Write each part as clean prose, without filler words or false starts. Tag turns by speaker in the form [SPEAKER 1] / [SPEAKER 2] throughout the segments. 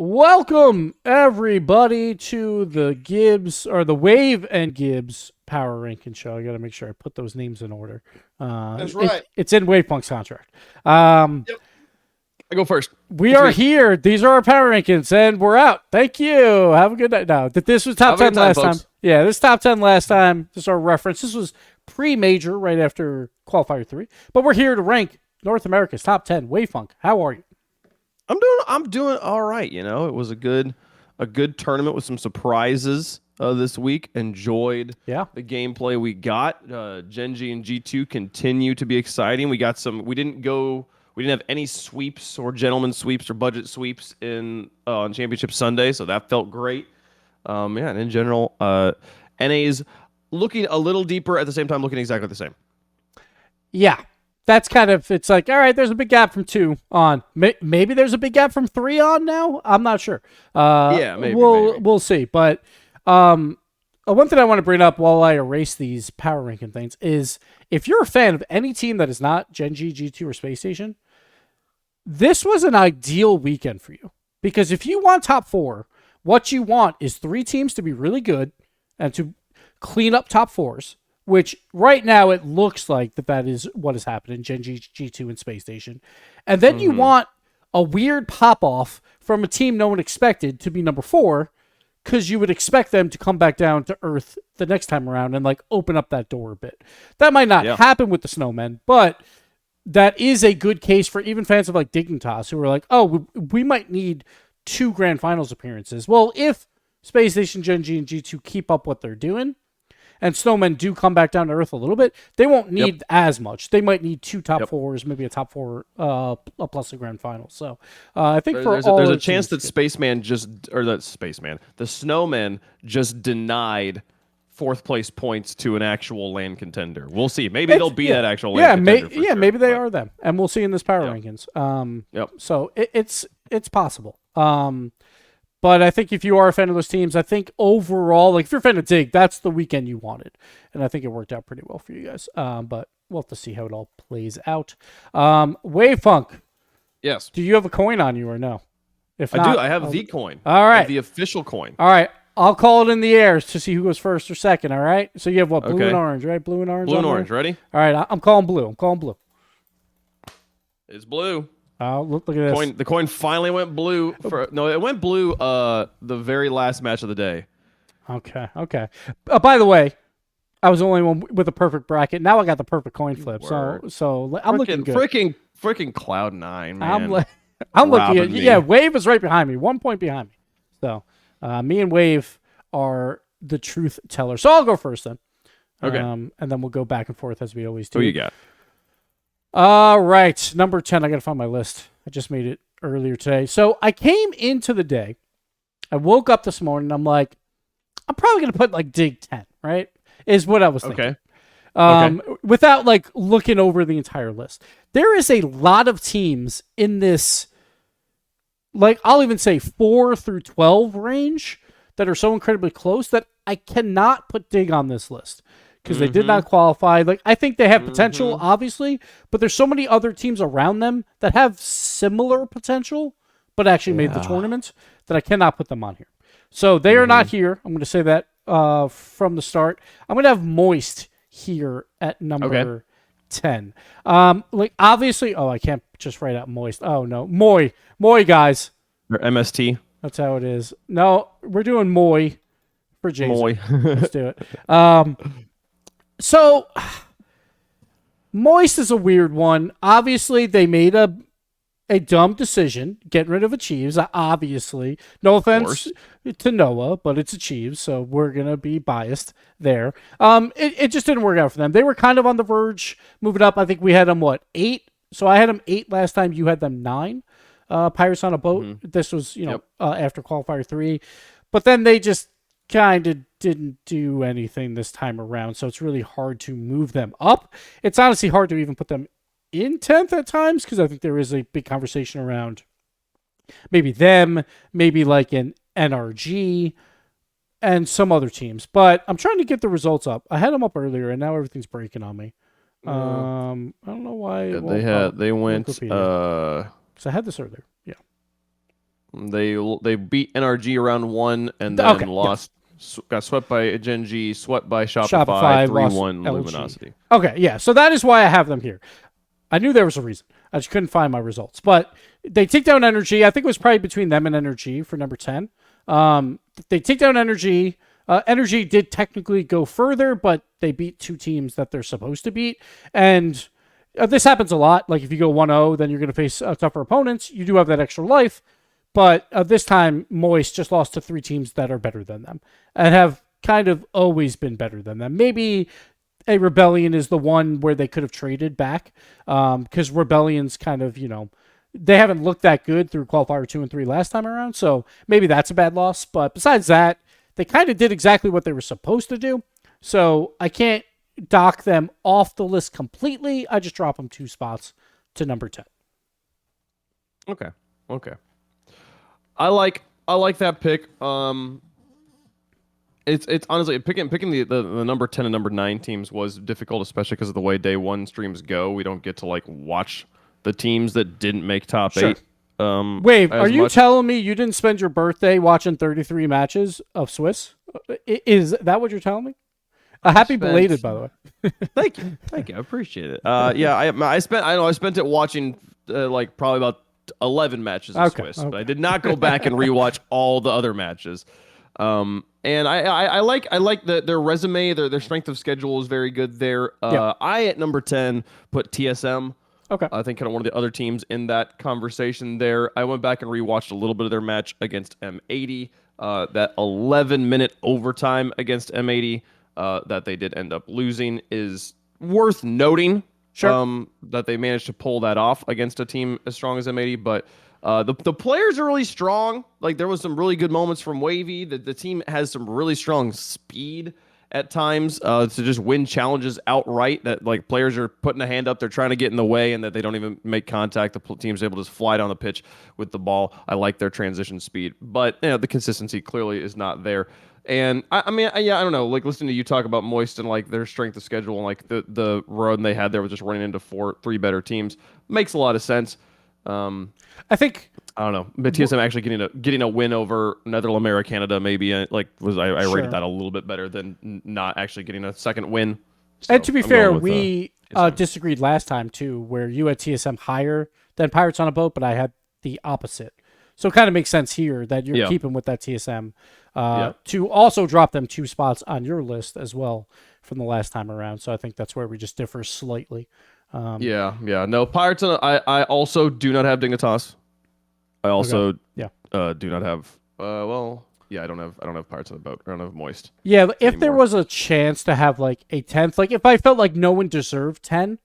[SPEAKER 1] Welcome everybody to the Gibbs or the Wave and Gibbs Power Ranking Show. I got to make sure I put those names in order.
[SPEAKER 2] That's right.
[SPEAKER 1] It's in Wavepunk's contract.
[SPEAKER 2] Yep. I go first.
[SPEAKER 1] We are here. These are our power rankings, and we're out. Thank you. Have a good night. No, this was top 10 last time. Yeah, this top 10 last time. This is our reference. This was pre-major right after qualifier 3. But we're here to rank North America's top 10. Wavepunk, how are you?
[SPEAKER 2] I'm doing all right. You know, it was a good tournament with some surprises this week. Enjoyed the gameplay we got. Gen.G and G2 continue to be exciting. We got some. We didn't have any sweeps or gentleman sweeps or budget sweeps on Championship Sunday, so that felt great. And in general, NA's looking a little deeper, at the same time looking exactly the same.
[SPEAKER 1] Yeah. That's kind of, it's like, all right, there's a big gap from 2 on. Maybe there's a big gap from 3 on now. I'm not sure.
[SPEAKER 2] Maybe.
[SPEAKER 1] We'll see. But one thing I want to bring up while I erase these power ranking things is if you're a fan of any team that is not Gen.G, G2, or Space Station, this was an ideal weekend for you. Because if you want top 4, what you want is 3 teams to be really good and to clean up top 4s. Which right now it looks like that is what has happened in Gen.G, G2, and Space Station. And then you want a weird pop-off from a team no one expected to be number 4 because you would expect them to come back down to Earth the next time around and like open up that door a bit. That might not happen with the Snowmen, but that is a good case for even fans of like Dignitas who are like, oh, we might need 2 Grand Finals appearances. Well, if Space Station, Gen.G, and G2 keep up what they're doing, and Snowmen do come back down to Earth a little bit, they won't need as much. They might need 2 top 4s, maybe a top 4 plus a grand final. So I think there's
[SPEAKER 2] a chance that the Snowmen just denied 4th place points to an actual land contender. We'll see. Maybe they'll be that actual land contender.
[SPEAKER 1] Maybe they are them, and we'll see in this power rankings. So it's possible. But I think if you are a fan of those teams, I think overall, like if you're a fan of Dig, that's the weekend you wanted. And I think it worked out pretty well for you guys. But we'll have to see how it all plays out. Wavepunk.
[SPEAKER 2] Yes.
[SPEAKER 1] Do you have a coin on you or no? If
[SPEAKER 2] I
[SPEAKER 1] not,
[SPEAKER 2] do. I have the coin.
[SPEAKER 1] All right.
[SPEAKER 2] The official coin.
[SPEAKER 1] All right. I'll call it in the air to see who goes first or second. All right. So you have what? Blue and orange, right? Blue and orange.
[SPEAKER 2] Blue and orange. Ready?
[SPEAKER 1] All right. I'm calling blue.
[SPEAKER 2] It's blue.
[SPEAKER 1] Look at this.
[SPEAKER 2] The coin finally went blue. It went blue the very last match of the day.
[SPEAKER 1] Okay. By the way, I was the only one with a perfect bracket. Now I got the perfect coin flip. So I'm looking good.
[SPEAKER 2] Freaking Cloud9, man.
[SPEAKER 1] I'm looking at yeah. Wave is right behind me, 1 point behind me. So me and Wave are the truth teller. So I'll go first then.
[SPEAKER 2] Okay.
[SPEAKER 1] And then we'll go back and forth as we always do.
[SPEAKER 2] Who you got?
[SPEAKER 1] All right, number 10. I got to find my list. I just made it earlier today. So I came into the day. I woke up this morning. I'm like, I'm probably going to put like Dig 10, right? Is what I was thinking. Without like looking over the entire list. There is a lot of teams in this, like I'll even say 4 through 12 range that are so incredibly close that I cannot put Dig on this list. Because they did not qualify. Like I think they have potential, obviously, but there's so many other teams around them that have similar potential, but actually made the tournament that I cannot put them on here. So they are not here. I'm going to say that from the start. I'm going to have Moist here at number 10. Like obviously, I can't just write out Moist. Oh no, Moy, guys.
[SPEAKER 2] Or MST.
[SPEAKER 1] That's how it is. No, we're doing Moy for Jason.
[SPEAKER 2] Moy.
[SPEAKER 1] Let's do it. So, Moist is a weird one. Obviously, they made a dumb decision, getting rid of Achieves, obviously. No offense to Noah, but it's Achieves, so we're going to be biased there. It just didn't work out for them. They were kind of on the verge, moving up. I think we had them, 8? So I had them 8 last time. You had them 9. Pirates on a Boat. This was, after qualifier 3. But then they just kind of didn't do anything this time around, so it's really hard to move them up. It's honestly hard to even put them in 10th at times because I think there is a big conversation around maybe them, maybe like an NRG, and some other teams. But I'm trying to get the results up. I had them up earlier, and now everything's breaking on me. I don't know why.
[SPEAKER 2] They went.
[SPEAKER 1] Because I had this earlier. Yeah.
[SPEAKER 2] They beat NRG round 1 and then
[SPEAKER 1] Okay,
[SPEAKER 2] lost. Got swept by Gen.G, swept by
[SPEAKER 1] Shopify
[SPEAKER 2] 3-1
[SPEAKER 1] lost
[SPEAKER 2] Luminosity.
[SPEAKER 1] Okay, yeah. So that is why I have them here. I knew there was a reason. I just couldn't find my results. But they take down Energy. I think it was probably between them and Energy for number 10. They take down Energy. Energy did technically go further, but they beat 2 teams that they're supposed to beat. And this happens a lot. Like if you go 1-0, then you're going to face tougher opponents. You do have that extra life. But this time, Moist just lost to 3 teams that are better than them and have kind of always been better than them. Maybe a Rebellion is the one where they could have traded back because Rebellion's kind of, they haven't looked that good through qualifier 2 and 3 last time around. So maybe that's a bad loss. But besides that, they kind of did exactly what they were supposed to do. So I can't dock them off the list completely. I just drop them 2 spots to number 10.
[SPEAKER 2] Okay. I like that pick. It's honestly picking the number 10 and number 9 teams was difficult, especially because of the way day 1 streams go. We don't get to like watch the teams that didn't make top 8.
[SPEAKER 1] Wait, are you telling me you didn't spend your birthday watching 33 matches of Swiss? Is that what you're telling me? Happy belated, by the way.
[SPEAKER 2] Thank you. I appreciate it. I spent it watching like probably about 11 matches of Swiss, but I did not go back and rewatch all the other matches. And I like their resume, their strength of schedule is very good there. I at number 10 put TSM.
[SPEAKER 1] Okay.
[SPEAKER 2] I think kind of one of the other teams in that conversation there. I went back and rewatched a little bit of their match against M80. That 11-minute overtime against M80 that they did end up losing is worth noting.
[SPEAKER 1] Sure.
[SPEAKER 2] That they managed to pull that off against a team as strong as M80, but the players are really strong. Like there was some really good moments from Wavy. The team has some really strong speed at times to just win challenges outright. That like players are putting a hand up, they're trying to get in the way, and that they don't even make contact. The team's able to just fly down the pitch with the ball. I like their transition speed, but the consistency clearly is not there. And I don't know. Like listening to you talk about Moist and like their strength of schedule and like the run they had there was just running into 3 better teams makes a lot of sense.
[SPEAKER 1] I think
[SPEAKER 2] I don't know, but TSM actually getting a win over Netherlands, Canada maybe I rated that a little bit better than not actually getting a second win.
[SPEAKER 1] So and to be fair, we disagreed last time too, where you had TSM higher than Pirates on a Boat, but I had the opposite. So it kind of makes sense here that you're keeping with that TSM to also drop them 2 spots on your list as well from the last time around. So I think that's where we just differ slightly.
[SPEAKER 2] No, Pirates. I also do not have Dignitas. I also do not have. I don't have Pirates on the Boat. I don't have Moist.
[SPEAKER 1] Yeah, if there was a chance to have like a 10th, like if I felt like no one deserved 10,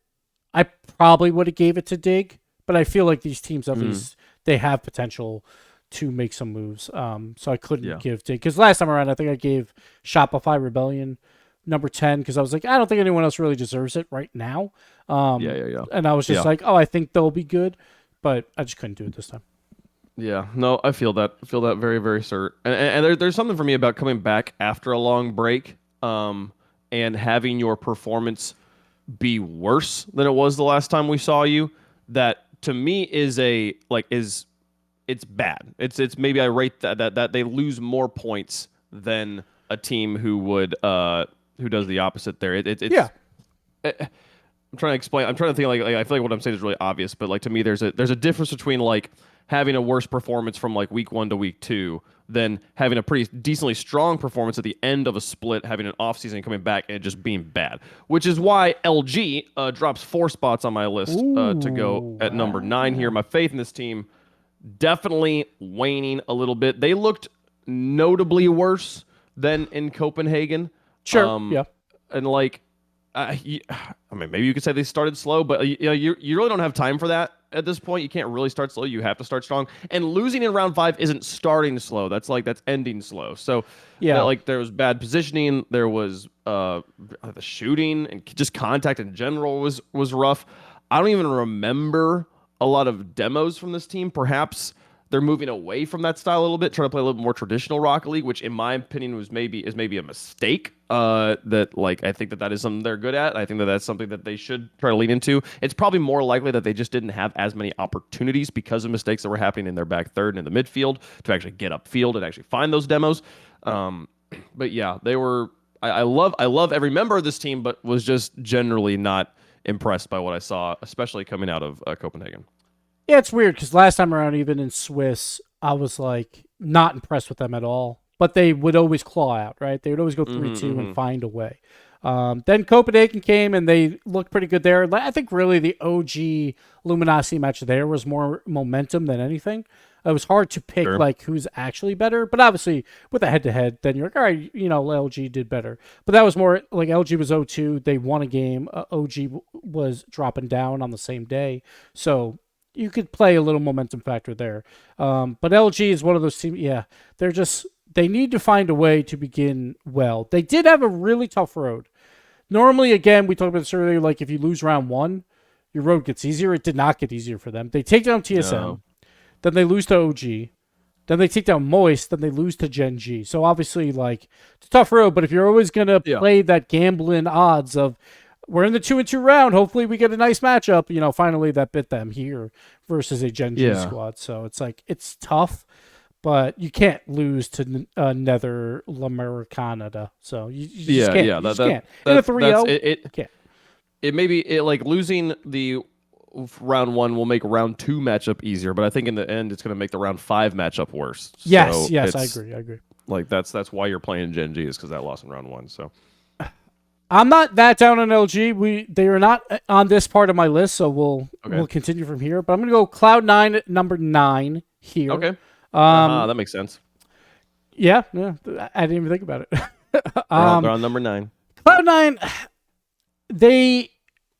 [SPEAKER 1] I probably would have gave it to Dig. But I feel like these teams at least they have potential to make some moves. So I couldn't give Dig because last time around I think I gave Shopify Rebellion number 10 because I was like I don't think anyone else really deserves it right now. And I was just like, I think they'll be good, but I just couldn't do it this time.
[SPEAKER 2] Yeah, no, I feel that very, very certain. And there's something for me about coming back after a long break, and having your performance be worse than it was the last time we saw you. That to me is it's bad. It's maybe I rate that they lose more points than a team who does the opposite there. I'm trying to explain. I'm trying to think like I feel like what I'm saying is really obvious, but like to me there's a difference between like having a worse performance from like week 1 to week 2 than having a pretty decently strong performance at the end of a split, having an off season and coming back and it just being bad. Which is why LG drops 4 spots on my list to go at number 9 here. My faith in this team definitely waning a little bit. They looked notably worse than in Copenhagen.
[SPEAKER 1] Sure.
[SPEAKER 2] And like I mean, maybe you could say they started slow, but you really don't have time for that at this point. You can't really start slow. You have to start strong. And losing in round 5 isn't starting slow. That's ending slow. So there was bad positioning. There was the shooting and just contact in general was rough. I don't even remember a lot of demos from this team. Perhaps they're moving away from that style a little bit, trying to play a little more traditional Rocket League, which in my opinion is maybe a mistake. That like I think that is something they're good at. I think that that's something that they should try to lean into. It's probably more likely that they just didn't have as many opportunities because of mistakes that were happening in their back third and in the midfield to actually get upfield and actually find those demos. But yeah, they were. I love every member of this team, but was just generally not impressed by what I saw, especially coming out of Copenhagen.
[SPEAKER 1] Yeah, it's weird because last time around, even in Swiss, I was like not impressed with them at all. But they would always claw out, right? They would always go 3-2 and find a way. Then Copenhagen came and they looked pretty good there. I think really the OG Luminosity match there was more momentum than anything. It was hard to pick like who's actually better, but obviously with a head-to-head, then you're like, all right, LG did better. But that was more like LG was 0-2. They won a game. OG was dropping down on the same day. So you could play a little momentum factor there. But LG is one of those teams, they need to find a way to begin well. They did have a really tough road. Normally, again, we talked about this earlier, like if you lose round 1, your road gets easier. It did not get easier for them. They take down TSM, then they lose to OG, then they take down Moist, then they lose to Gen.G. So obviously, like, it's a tough road, but if you're always going to play that gambling odds of, we're in the 2-2 round, hopefully we get a nice matchup, finally that bit them here versus a Gen.G squad. So it's like, it's tough. But you can't lose to Nether Canada. So you just can't. You just can't. In a 3-0,
[SPEAKER 2] it may be like losing the round 1 will make round 2 matchup easier, but I think in the end it's going to make the round 5 matchup worse.
[SPEAKER 1] Yes, I agree.
[SPEAKER 2] Like that's why you're playing Gen.G is because that loss in round 1. So
[SPEAKER 1] I'm not that down on LG. They are not on this part of my list, so we'll continue from here. But I'm going to go Cloud9 at number 9 here.
[SPEAKER 2] Okay. That makes sense.
[SPEAKER 1] Yeah. I didn't even think about it.
[SPEAKER 2] They're on number 9.
[SPEAKER 1] Cloud9, they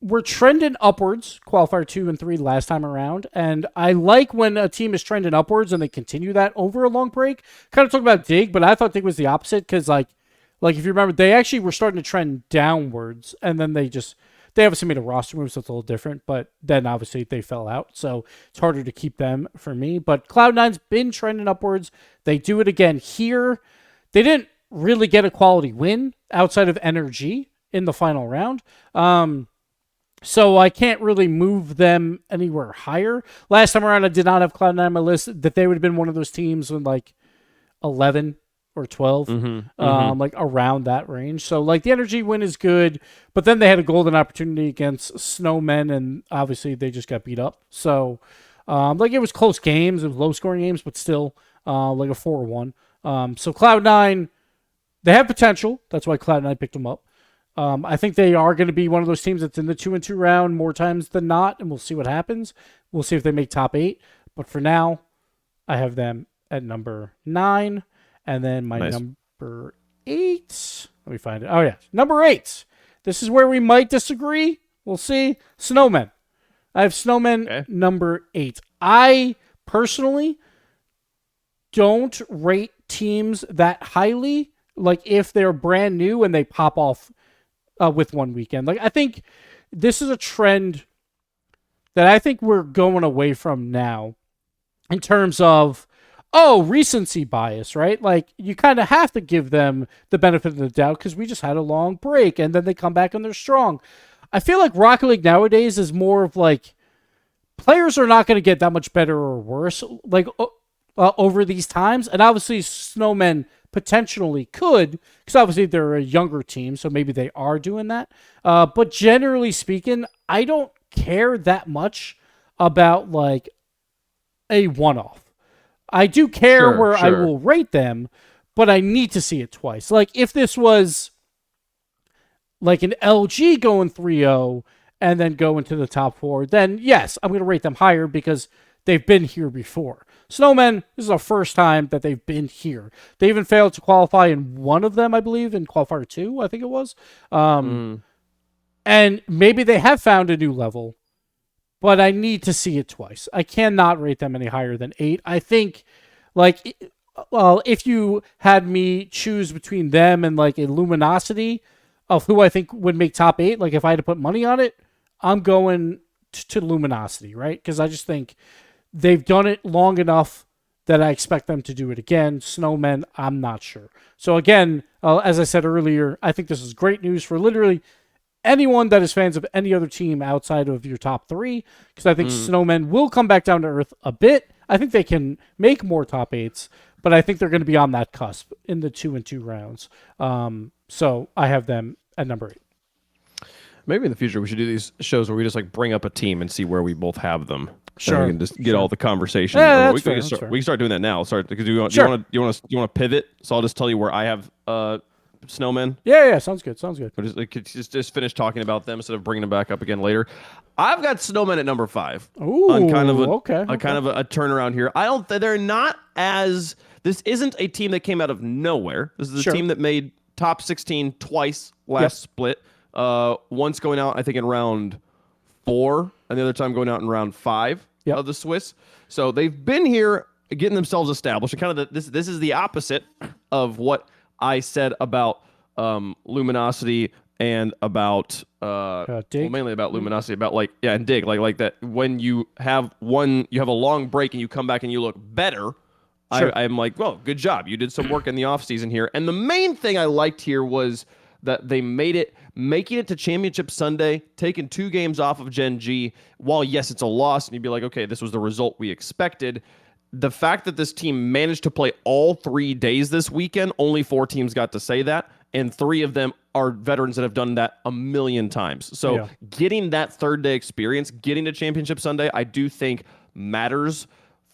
[SPEAKER 1] were trending upwards, qualifier 2 and 3 last time around, and I like when a team is trending upwards and they continue that over a long break. Kind of talk about Dig, but I thought Dig was the opposite because, like if you remember, they actually were starting to trend downwards, and then they obviously made a roster move, so it's a little different, but then obviously they fell out, so it's harder to keep them for me. But Cloud9's been trending upwards. They do it again here. They didn't really get a quality win outside of Energy in the final round, so I can't really move them anywhere higher. Last time around, I did not have Cloud9 on my list, that they would have been one of those teams with like 11 or 12, like around that range. So like the Energy win is good, but then they had a golden opportunity against Snowmen, and obviously they just got beat up. So like it was close games, it was low scoring games, but still like a 4-1. So Cloud9, they have potential. That's why Cloud9 picked them up. I think they are going to be one of those teams that's in the 2-2 round more times than not, and we'll see what happens. We'll see if they make top 8. But for now, I have them at number 9. And then my number 8, let me find it. Oh, yeah. Number 8. This is where we might disagree. We'll see. Snowmen. I have Snowmen number 8. I personally don't rate teams that highly, like if they're brand new and they pop off with one weekend. Like I think this is a trend that I think we're going away from now in terms of recency bias, right? Like you kind of have to give them the benefit of the doubt because we just had a long break and then they come back and they're strong. I feel like Rocket League nowadays is more of like players are not going to get that much better or worse like over these times. And obviously Snowmen potentially could because obviously they're a younger team, so maybe they are doing that. But generally speaking, I don't care that much about like a one-off. I do care where I will rate them, but I need to see it twice. Like, if this was like an LG going 3-0 and then go into the top 4, then yes, I'm going to rate them higher because they've been here before. Snowmen, this is the first time that they've been here. They even failed to qualify in one of them, I believe, in qualifier 2, I think it was. And maybe they have found a new level, but I need to see it twice. I cannot rate them any higher than 8. I think, like, well, if you had me choose between them and, like, a Luminosity of who I think would make top 8, like, if I had to put money on it, I'm going to Luminosity, right? Because I just think they've done it long enough that I expect them to do it again. Snowmen, I'm not sure. So again, as I said earlier, I think this is great news for literally anyone that is fans of any other team outside of your top three, because I think Snowmen will come back down to earth a bit. I think they can make more top eights, but I think they're going to be on that cusp in the 2-2 rounds. So I have them at number 8.
[SPEAKER 2] Maybe in the future we should do these shows where we just like bring up a team and see where we both have them.
[SPEAKER 1] Sure.
[SPEAKER 2] And we can just get all the conversation.
[SPEAKER 1] Yeah,
[SPEAKER 2] we can start doing that now. Because you want to pivot? So I'll just tell you where I have Snowmen.
[SPEAKER 1] Yeah, sounds good.
[SPEAKER 2] Just finish talking about them instead of bringing them back up again later. I've got Snowmen at number 5.
[SPEAKER 1] Ooh,
[SPEAKER 2] on kind of
[SPEAKER 1] a
[SPEAKER 2] turnaround here. They're not as. This isn't a team that came out of nowhere. This is a team that made top 16 twice last split. Once going out, I think, in round 4, and the other time going out in round 5 of the Swiss. So they've been here getting themselves established. And kind of this is the opposite of what I said about Luminosity and about mainly about Luminosity, about and Dig, like that. When you have a long break and you come back and you look better. Sure. I'm like, well, good job. You did some work in the offseason here. And the main thing I liked here was that they making it to Championship Sunday, taking 2 games off of Gen.G. While, yes, it's a loss, and you'd be like, okay, this was the result we expected. The fact that this team managed to play all 3 days this weekend, only 4 teams got to say that, and 3 of them are veterans that have done that a million times. So getting that third-day experience, getting to Championship Sunday, I do think matters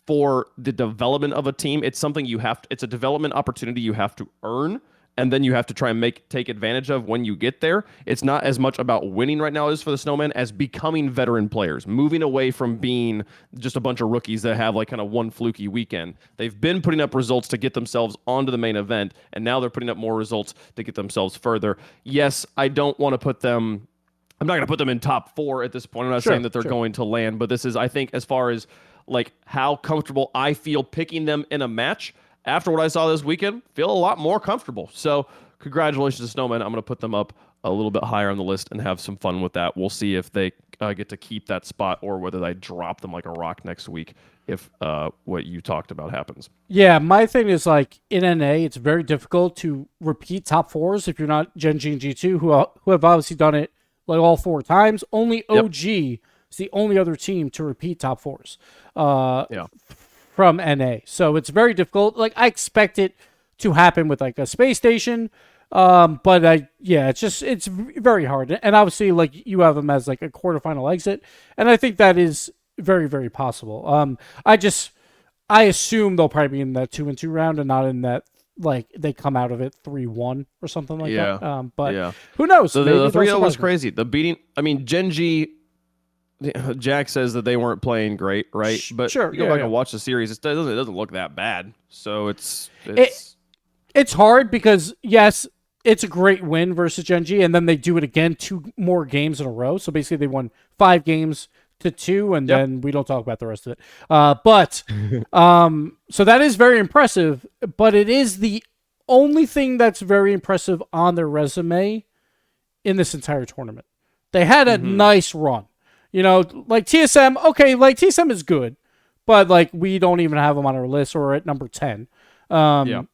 [SPEAKER 2] for the development of a team. It's something it's a development opportunity you have to earn, and then you have to try and take advantage of when you get there. It's not as much about winning right now as for the Snowmen as becoming veteran players, moving away from being just a bunch of rookies that have like kind of one fluky weekend. They've been putting up results to get themselves onto the main event, and now they're putting up more results to get themselves further. Yes, I don't want to put them... I'm not going to put them in top 4 at this point. I'm not saying that they're going to land, but this is, I think, as far as like how comfortable I feel picking them in a match, after what I saw this weekend, feel a lot more comfortable. So congratulations to Snowmen. I'm going to put them up a little bit higher on the list and have some fun with that. We'll see if they get to keep that spot or whether they drop them like a rock next week if what you talked about happens.
[SPEAKER 1] Yeah, my thing is like in NA, it's very difficult to repeat top 4s if you're not Gen.G and G2, who have obviously done it like all 4 times. Only OG is the only other team to repeat top 4s. From NA. So it's very difficult. Like I expect it to happen with like a space station. But it's very hard. And obviously like you have them as like a quarterfinal exit. And I think that is very, very possible. I assume they'll probably be in that 2-2 round and not in that, like they come out of it 3-1 or something like that. But who knows?
[SPEAKER 2] So the 3-0 was crazy. The beating, I mean, Gen.G, Jack says that they weren't playing great, right? But you go back and watch the series, it doesn't look that bad. So it's
[SPEAKER 1] hard because yes, it's a great win versus Gen.G, and then they do it again 2 more games in a row. So basically, they won 5 games to 2, and then we don't talk about the rest of it. So that is very impressive. But it is the only thing that's very impressive on their resume in this entire tournament. They had a nice run. You know, like TSM, okay, like TSM is good, but like we don't even have them on our list or at number 10. Then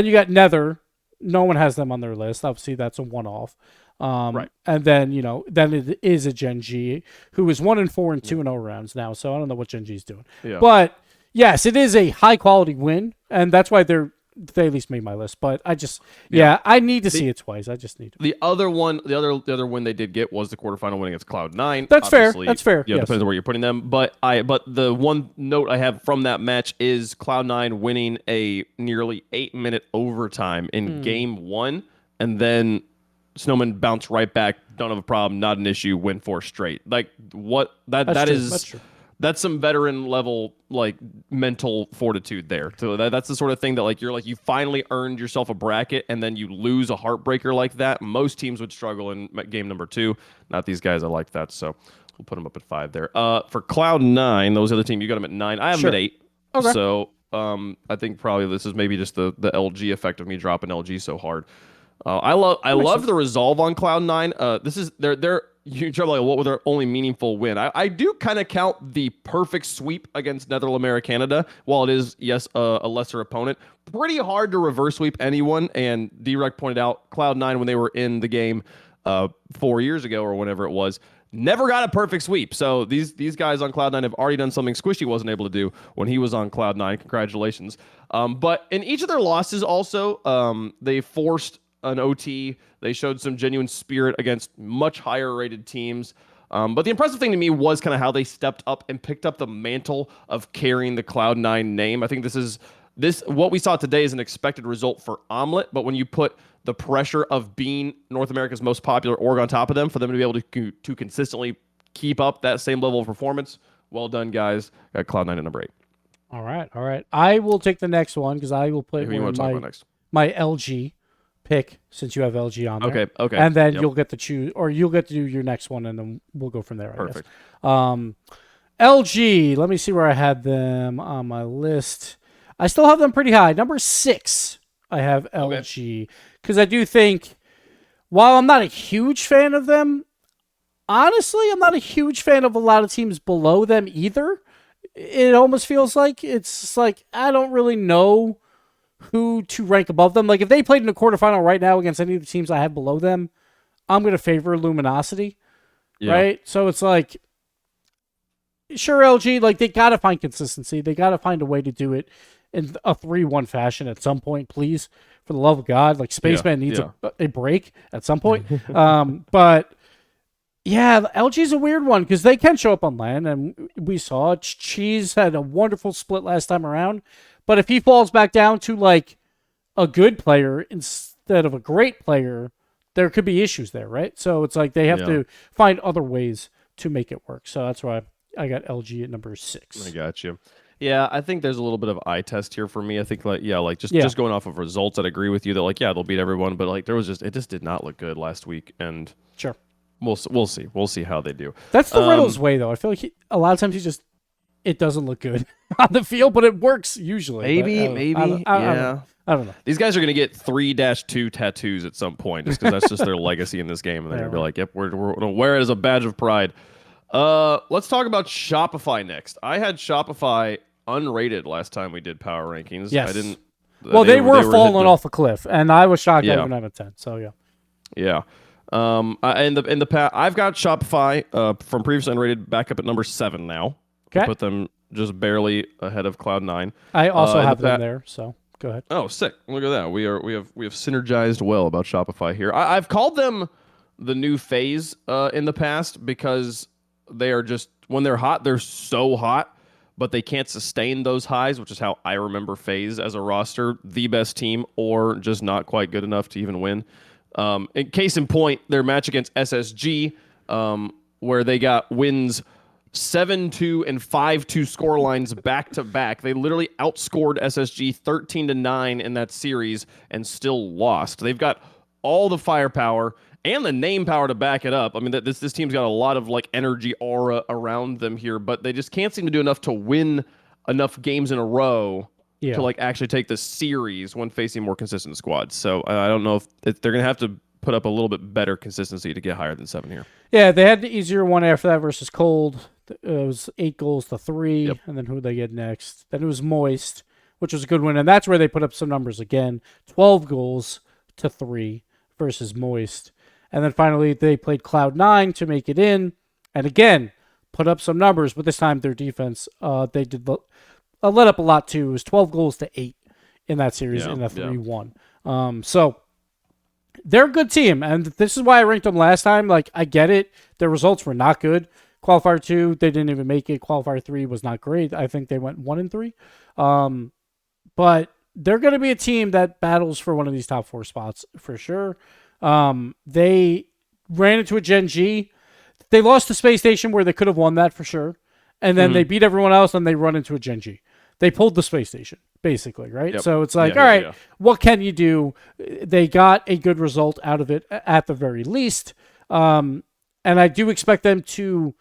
[SPEAKER 1] you got Nether. No one has them on their list. Obviously, that's a one-off. Right. And then, then it is a Gen.G who is 1-4 in 2-0 rounds now. So I don't know what Gen.G is doing. Yeah. But yes, it is a high-quality win, and that's why they at least made my list, but I just I need to see it twice. I just need to.
[SPEAKER 2] The other win they did get was the quarterfinal win against Cloud9.
[SPEAKER 1] That's fair. That's fair.
[SPEAKER 2] Yeah, depends on where you're putting them. But the one note I have from that match is Cloud9 winning a nearly 8-minute overtime in game 1, and then Snowmen bounced right back. Don't have a problem. Not an issue. Win 4 straight. Like what that's true. That's some veteran level like mental fortitude there. So that's the sort of thing that like you finally earned yourself a bracket and then you lose a heartbreaker like that. Most teams would struggle in game number 2. Not these guys. I like that. So we'll put them up at 5 there. For Cloud9, those other team, you got them at 9. I have them at 8. Okay. So I think probably this is maybe just the LG effect of me dropping LG so hard. I love the resolve on Cloud9. This is they're you're like, what was their only meaningful win? I do kind of count the perfect sweep against Netherlands Canada. While it is, yes, a lesser opponent, pretty hard to reverse sweep anyone. And D-Rec pointed out Cloud9 when they were in the game 4 years ago or whenever it was, never got a perfect sweep. So these guys on Cloud9 have already done something Squishy wasn't able to do when he was on Cloud9. Congratulations. But in each of their losses also, they forced an OT. They showed some genuine spirit against much higher rated teams. But the impressive thing to me was kind of how they stepped up and picked up the mantle of carrying the Cloud9 name. I think what we saw today is an expected result for Omelette, but when you put the pressure of being North America's most popular org on top of them, for them to be able to consistently keep up that same level of performance, well done, guys. Got Cloud9 at number 8.
[SPEAKER 1] All right. I will take the next one because I will put my LG pick, since you have LG on there.
[SPEAKER 2] Okay.
[SPEAKER 1] And then you'll get to choose, or you'll get to do your next one, and then we'll go from there.
[SPEAKER 2] Perfect.
[SPEAKER 1] LG, let me see where I had them on my list. I still have them pretty high. Number 6, I have LG. Because I do think, while I'm not a huge fan of them, honestly, I'm not a huge fan of a lot of teams below them either. It almost feels like it's like I don't really know who to rank above them. Like, if they played in a quarterfinal right now against any of the teams I have below them, I'm going to favor Luminosity, right? So it's like, sure, LG, like, they got to find consistency. They got to find a way to do it in a 3-1 fashion at some point, please. For the love of God, like, Spaceman needs a break at some point. But, yeah, LG's a weird one because they can show up on LAN, and we saw Cheese had a wonderful split last time around. But if he falls back down to, like, a good player instead of a great player, there could be issues there, right? So it's like they have to find other ways to make it work. So that's why I got LG at number 6.
[SPEAKER 2] I got you. Yeah, I think there's a little bit of eye test here for me. I think, just going off of results, I'd agree with you that, like, they'll beat everyone. But, like, it just did not look good last week. And
[SPEAKER 1] sure,
[SPEAKER 2] we'll see. We'll see how they do.
[SPEAKER 1] That's the Riddle's way, though. I feel like a lot of times it doesn't look good on the field, but it works usually.
[SPEAKER 2] Maybe. I don't know. These guys are going to get 3-2 tattoos at some point just because that's just their legacy in this game. And they're going to be like, yep, we're going to wear it as a badge of pride. Let's talk about Shopify next. I had Shopify unrated last time we did power rankings.
[SPEAKER 1] Yes.
[SPEAKER 2] I didn't.
[SPEAKER 1] They were falling off a cliff, and I was shocked I even have a 10. So, yeah.
[SPEAKER 2] Yeah. In the past, I've got Shopify from previously unrated back up at number 7 now.
[SPEAKER 1] Okay.
[SPEAKER 2] Put them just barely ahead of Cloud9.
[SPEAKER 1] I also have them there, so go ahead.
[SPEAKER 2] Oh, sick! Look at that. We have synergized well about Shopify here. I've called them the new phase in the past because they are just, when they're hot, they're so hot, but they can't sustain those highs, which is how I remember FaZe as a roster, the best team or just not quite good enough to even win. In case in point, their match against SSG, where they got wins 7-2 and 5-2 score lines back to back. They literally outscored SSG 13-9 in that series and still lost. They've got all the firepower and the name power to back it up. I mean, this team's got a lot of, like, energy aura around them here, but they just can't seem to do enough to win enough games in a row to, like, actually take the series when facing more consistent squads. So I don't know if they're going to have to put up a little bit better consistency to get higher than 7 here.
[SPEAKER 1] Yeah, they had the easier one after that versus Cold. It was 8-3, and then who they get next? Then it was Moist, which was a good win, and that's where they put up some numbers again. 12-3 versus Moist. And then finally they played Cloud9 to make it in, and again, put up some numbers, but this time their defense, they did let up a lot too. It was 12-8 in that series in a 3-1. So they're a good team, and this is why I ranked them last time. Like, I get it. Their results were not good. Qualifier 2, they didn't even make it. Qualifier 3 was not great. I think they went 1-3. But they're going to be a team that battles for one of these top 4 spots for sure. They ran into a Gen.G. They lost to Space Station where they could have won that for sure. And then they beat everyone else and they run into a Gen.G. They pulled the Space Station, basically, right? Yep. So it's like, all right, what can you do? They got a good result out of it at the very least. And I do expect them to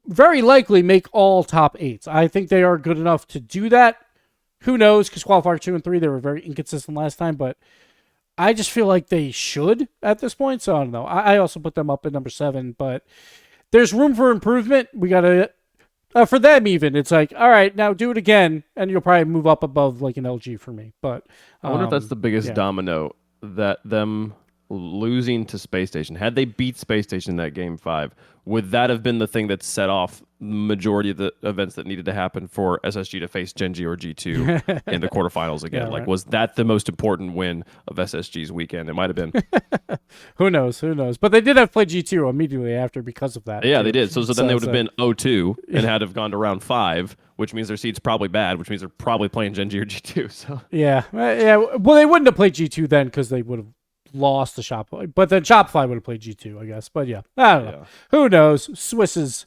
[SPEAKER 1] very likely make all top 8s. I think they are good enough to do that. Who knows? Because qualifier 2 and 3, they were very inconsistent last time, but I just feel like they should at this point. So I don't know. I also put them up at number 7, but there's room for improvement. We got to, for them even, it's like, all right, now do it again, and you'll probably move up above like an LG for me. But
[SPEAKER 2] I wonder if that's the biggest domino, that them losing to Space Station. Had they beat Space Station in that game 5, would that have been the thing that set off the majority of the events that needed to happen for SSG to face Gen.G or G2 in the quarterfinals again?
[SPEAKER 1] Yeah,
[SPEAKER 2] like,
[SPEAKER 1] right.
[SPEAKER 2] was that the most important win of SSG's weekend? It might have been.
[SPEAKER 1] Who knows? But they did have to play G2 immediately after because of that.
[SPEAKER 2] Yeah,
[SPEAKER 1] too.
[SPEAKER 2] they did. So then they would have been 0-2 and had to have gone to round 5, which means their seed's probably bad, which means they're probably playing Gen.G or G2. So
[SPEAKER 1] yeah. Well, they wouldn't have played G2 then because they would have lost the Shopify. But then Shopify would have played G2, I guess. But yeah, I don't know. Who knows? Swiss is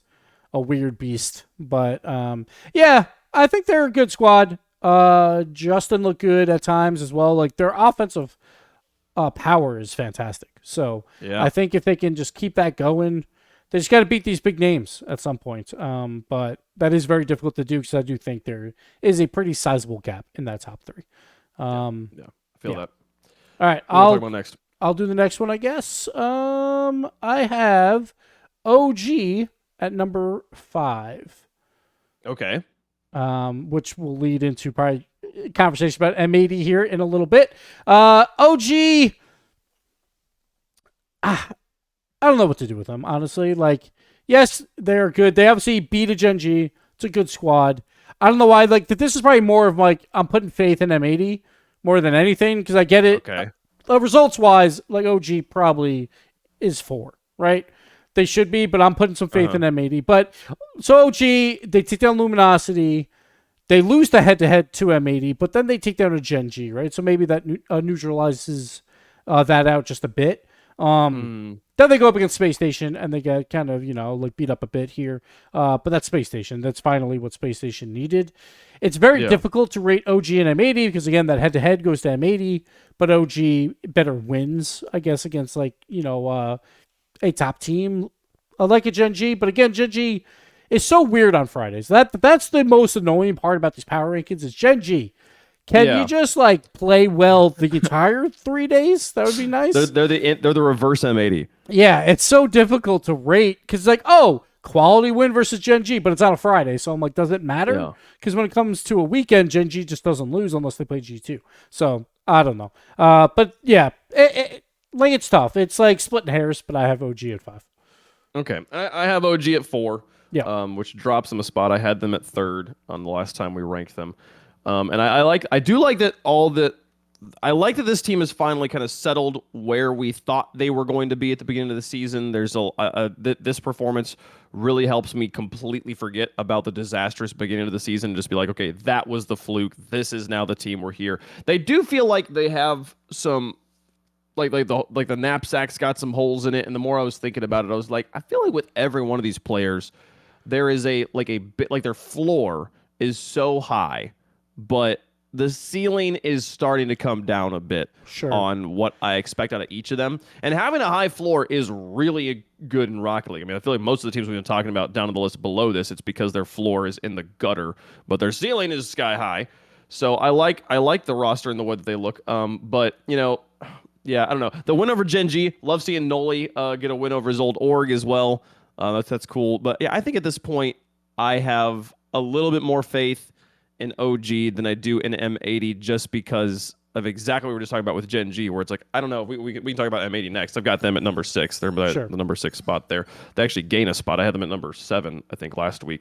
[SPEAKER 1] a weird beast. But yeah, I think they're a good squad. Justin looked good at times as well. Like their offensive power is fantastic. So I think if they can just keep that going, they just got to beat these big names at some point. But that is very difficult to do because I do think there is a pretty sizable gap in that top 3.
[SPEAKER 2] I feel that.
[SPEAKER 1] All right,
[SPEAKER 2] I'll talk about next.
[SPEAKER 1] I'll do the next one, I guess. I have OG at number 5.
[SPEAKER 2] Okay.
[SPEAKER 1] Which will lead into probably conversation about M80 here in a little bit. OG, I don't know what to do with them, honestly. Like, yes, they're good. They obviously beat a Gen.G. It's a good squad. I don't know why. Like, this is probably more of like I'm putting faith in M80 more than anything because I get it.
[SPEAKER 2] Okay.
[SPEAKER 1] Results-wise, like OG probably is 4, right? They should be, but I'm putting some faith in M80. But so OG, they take down Luminosity. They lose the head-to-head to M80, but then they take down a Gen.G, right? So maybe that neutralizes that out just a bit. Then they go up against Space Station, and they get kind of, like beat up a bit here. But that's Space Station. That's finally what Space Station needed. It's very difficult to rate OG and M80 because, again, that head-to-head goes to M80, but OG better wins, I guess, against, like, a top team like a Gen.G. But again, Gen.G is so weird on Fridays. That's the most annoying part about these power rankings is Gen.G. Can you just like play well the entire 3 days? That would be nice.
[SPEAKER 2] They're the reverse M80.
[SPEAKER 1] Yeah, it's so difficult to rate because like, quality win versus Gen.G, but it's on a Friday. So I'm like, does it matter? Because when it comes to a weekend, Gen.G just doesn't lose unless they play G2. So I don't know. But yeah, like it's tough. It's like splitting hairs, but I have OG at 5.
[SPEAKER 2] Okay, I have OG at 4.
[SPEAKER 1] Yeah.
[SPEAKER 2] Which drops them a spot. I had them at 3rd on the last time we ranked them. And I do like that I like that this team has finally kind of settled where we thought they were going to be at the beginning of the season. There's this performance really helps me completely forget about the disastrous beginning of the season and just be like, okay, that was the fluke. This is now the team. We're here. They do feel like they have some like the knapsack's got some holes in it. And the more I was thinking about it, I was like, I feel like with every one of these players, there is a bit like their floor is so high, but the ceiling is starting to come down a bit on what I expect out of each of them. And having a high floor is really good in Rocket League. I mean, I feel like most of the teams we've been talking about down on the list below this, it's because their floor is in the gutter, but their ceiling is sky high. So I like the roster and the way that they look. But yeah, I don't know. The win over Gen.G, love seeing Noli get a win over his old org as well. That's cool. But yeah, I think at this point I have a little bit more faith in OG than I do in M80 just because of exactly what we were just talking about with Gen.G, where it's like, I don't know, we can talk about M80 next. I've got them at number 6. They're the number 6 spot there. They actually gain a spot. I had them at number 7, I think, last time we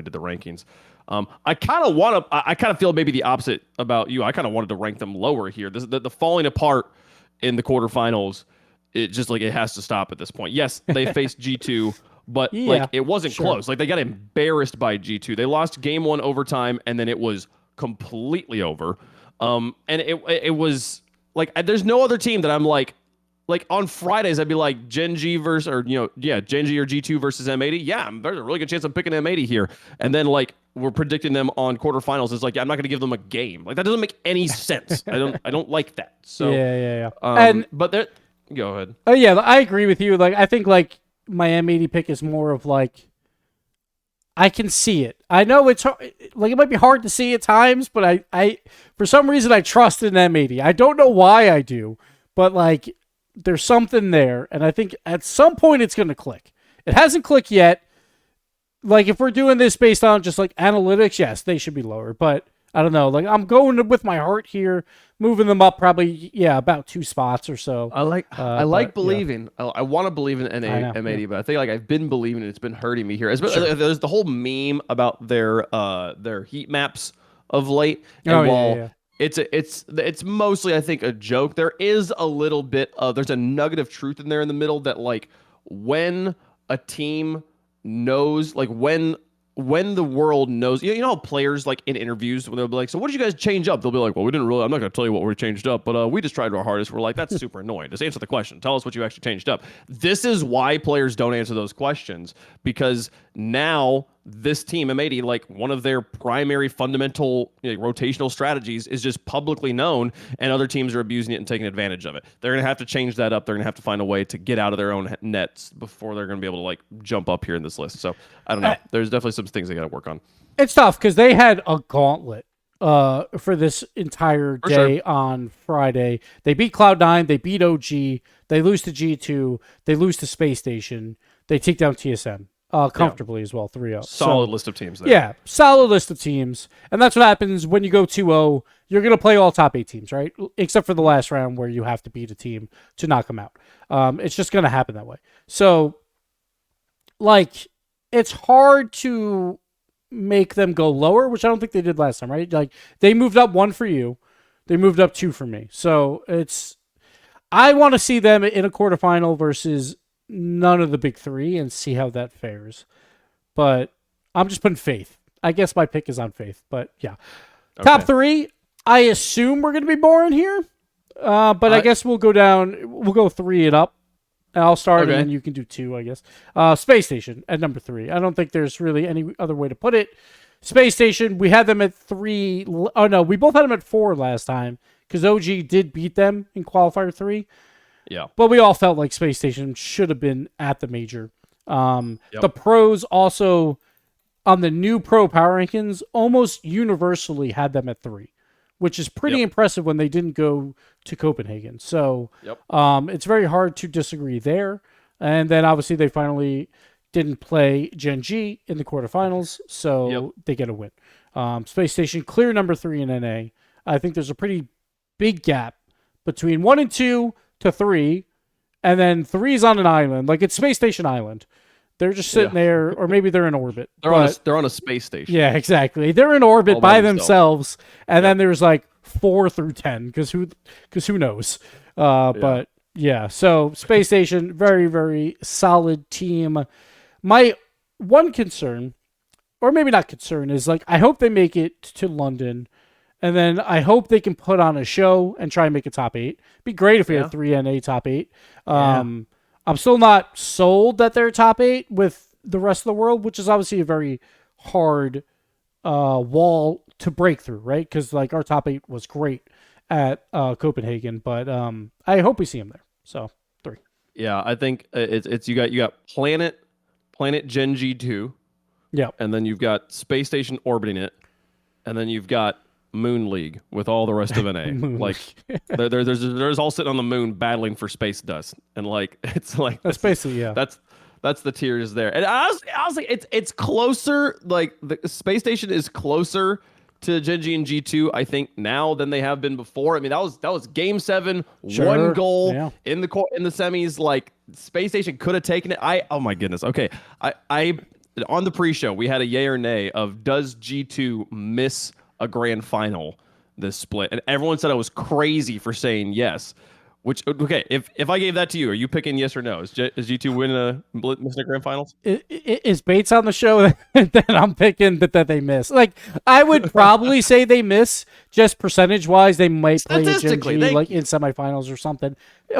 [SPEAKER 2] did the rankings. I kind of feel maybe the opposite about you. I kind of wanted to rank them lower here. The falling apart in the quarterfinals, it just like it has to stop at this point. Yes, they faced G2, but like it wasn't close. Like they got embarrassed by G2. They lost game 1 overtime, and then it was completely over. And it was like there's no other team that I'm like on Fridays I'd be like Gen.G versus Gen.G or G2 versus M80. Yeah, there's a really good chance I'm picking M80 here. And then like we're predicting them on quarterfinals. It's like I'm not going to give them a game. Like that doesn't make any sense. I don't like that. So
[SPEAKER 1] yeah.
[SPEAKER 2] But there. Go ahead.
[SPEAKER 1] Oh yeah, I agree with you. Like I think like my M80 pick is more of like I can see it. I know it's like it might be hard to see at times, but I for some reason I trust in M80. I don't know why I do, but like there's something there, and I think at some point it's going to click. It hasn't clicked yet. Like if we're doing this based on just like analytics, yes, they should be lower, but I don't know. Like I'm going with my heart here, moving them up probably about 2 spots or so.
[SPEAKER 2] I like believing. Yeah. I want to believe in M80, but I think like I've been believing it's been hurting me here. There's the whole meme about their heat maps of late, and it's mostly I think a joke. There is a little bit of there's a nugget of truth in there in the middle that like when a team knows like when the world knows, you know how players like in interviews when they'll be like, so what did you guys change up? They'll be like, well, I'm not going to tell you what we changed up, but we just tried our hardest. We're like, that's super annoying. Just answer the question. Tell us what you actually changed up. This is why players don't answer those questions, because now this team, M80, like one of their primary fundamental rotational strategies is just publicly known, and other teams are abusing it and taking advantage of it. They're going to have to change that up. They're going to have to find a way to get out of their own nets before they're going to be able to like jump up here in this list. So I don't know. There's definitely some things they got to work on.
[SPEAKER 1] It's tough because they had a gauntlet for this entire day on Friday. They beat Cloud9, they beat OG, they lose to G2, they lose to Space Station, they take down TSM. Comfortably as well, 3-0.
[SPEAKER 2] Solid list of teams there.
[SPEAKER 1] Yeah, solid list of teams. And that's what happens when you go 2-0. You're going to play all top 8 teams, right? Except for the last round where you have to beat a team to knock them out. It's just going to happen that way. So, like, it's hard to make them go lower, which I don't think they did last time, right? Like, they moved up 1 for you. They moved up 2 for me. So, I want to see them in a quarterfinal versus none of the big 3 and see how that fares. But I'm just putting faith. I guess my pick is on faith, but yeah. Okay. Top 3, I assume we're going to be boring here. But I guess we'll go 3 and up. And I'll start and then you can do 2, I guess. Space Station at number 3. I don't think there's really any other way to put it. Space Station, we had them at 3. Oh, no, we both had them at 4 last time because OG did beat them in qualifier 3.
[SPEAKER 2] Yeah.
[SPEAKER 1] But we all felt like Space Station should have been at the major. The pros also, on the new pro power rankings, almost universally had them at 3, which is pretty impressive when they didn't go to Copenhagen. So it's very hard to disagree there. And then obviously they finally didn't play Gen.G in the quarterfinals, so they get a win. Space Station, clear number 3 in NA. I think there's a pretty big gap between 1 and 2 to 3, and then 3 is on an island. Like, it's Space Station Island. They're just sitting there, or maybe they're in orbit.
[SPEAKER 2] They're on a space station.
[SPEAKER 1] Yeah, exactly. They're in orbit by themselves, and then there's like 4 through 10, because who knows? But yeah, so Space Station, very, very solid team. My one concern, or maybe not concern, is like I hope they make it to London. And then I hope they can put on a show and try and make a top 8. Be great if we had 3 NA top 8. I'm still not sold that they're top 8 with the rest of the world, which is obviously a very hard wall to break through, right? Because like our top 8 was great at Copenhagen, but I hope we see them there. So 3.
[SPEAKER 2] Yeah, I think it's you got Planet Gen.G2.
[SPEAKER 1] Yeah,
[SPEAKER 2] and then you've got Space Station orbiting it, and then you've got Moon League with all the rest of NA. Like there's all sitting on the moon battling for space dust, and like it's like
[SPEAKER 1] that's basically
[SPEAKER 2] that's the tiers there. And I was like it's closer. Like the Space Station is closer to Gen.G and G2 I think now than they have been before. I mean that was game 7, 1 goal in the semis. Like Space Station could have taken it. Oh my goodness. Okay, I on the pre-show we had a yay or nay of does G2 miss a grand final this split, and everyone said I was crazy for saying yes. Which if I gave that to you, are you picking yes or no? Is G2 missing a grand finals?
[SPEAKER 1] Is Bates on the show? Then I'm picking that they miss. Like I would probably say they miss just percentage wise. They might play Gen.G like in semifinals or something.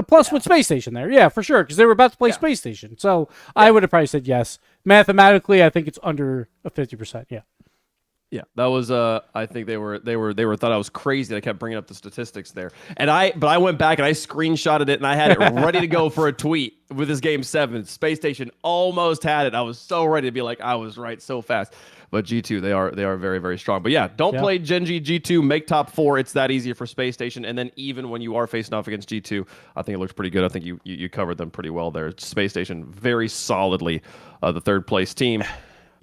[SPEAKER 1] Plus with Space Station there, for sure, because they were about to play Space Station. So I would have probably said yes. Mathematically, I think it's under a 50%. Yeah.
[SPEAKER 2] Yeah, that was I think they were thought I was crazy that I kept bringing up the statistics there. But I went back and I screenshotted it and I had it ready to go for a tweet with this game 7. Space Station almost had it. I was so ready to be like I was right so fast. But G2 they are very very strong. But yeah, don't play Gen.G G2, make top 4. It's that easy for Space Station, and then even when you are facing off against G2, I think it looks pretty good. I think you covered them pretty well there. Space Station very solidly the third place team.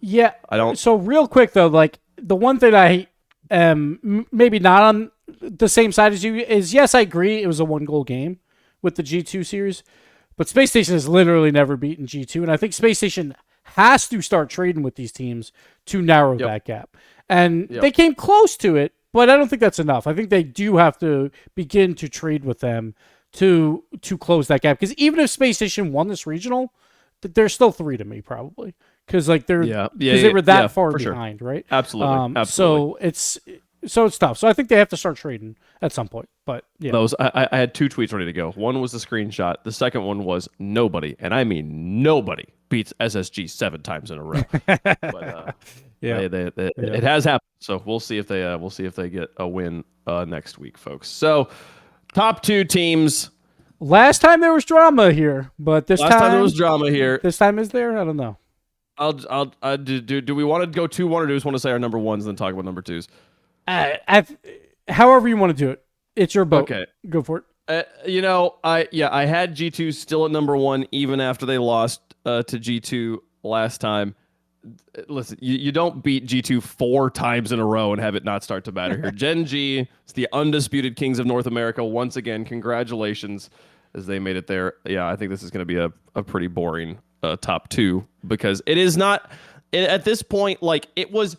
[SPEAKER 1] Yeah. So real quick though, like the one thing I am maybe not on the same side as you is, yes, I agree it was a 1-goal game with the G2 series, but Space Station has literally never beaten G2, and I think Space Station has to start trading with these teams to narrow that gap. And they came close to it, but I don't think that's enough. I think they do have to begin to trade with them to close that gap, because even if Space Station won this regional, they're still 3 to me probably. Because like they were that far behind, right?
[SPEAKER 2] Absolutely.
[SPEAKER 1] So it's tough. So I think they have to start trading at some point. But yeah,
[SPEAKER 2] I had 2 tweets ready to go. One was the screenshot. The second one was nobody, and I mean nobody, beats SSG 7 times in a row. But it has happened. So we'll see if they get a win next week, folks. So top 2 teams.
[SPEAKER 1] Last time there was drama here, but this time
[SPEAKER 2] there was drama here.
[SPEAKER 1] This time is there? I don't know.
[SPEAKER 2] Do we want to go 2-1 or do we just want to say our number 1s and then talk about number 2s?
[SPEAKER 1] However you want to do it. It's your boat.
[SPEAKER 2] Okay.
[SPEAKER 1] Go for it.
[SPEAKER 2] I had G2 still at number 1 even after they lost to G2 last time. Listen, you don't beat G2 4 times in a row and have it not start to matter here. Gen.G is the undisputed kings of North America once again. Congratulations as they made it there. Yeah, I think this is going to be a pretty boring top 2, because it is not at this point. Like it was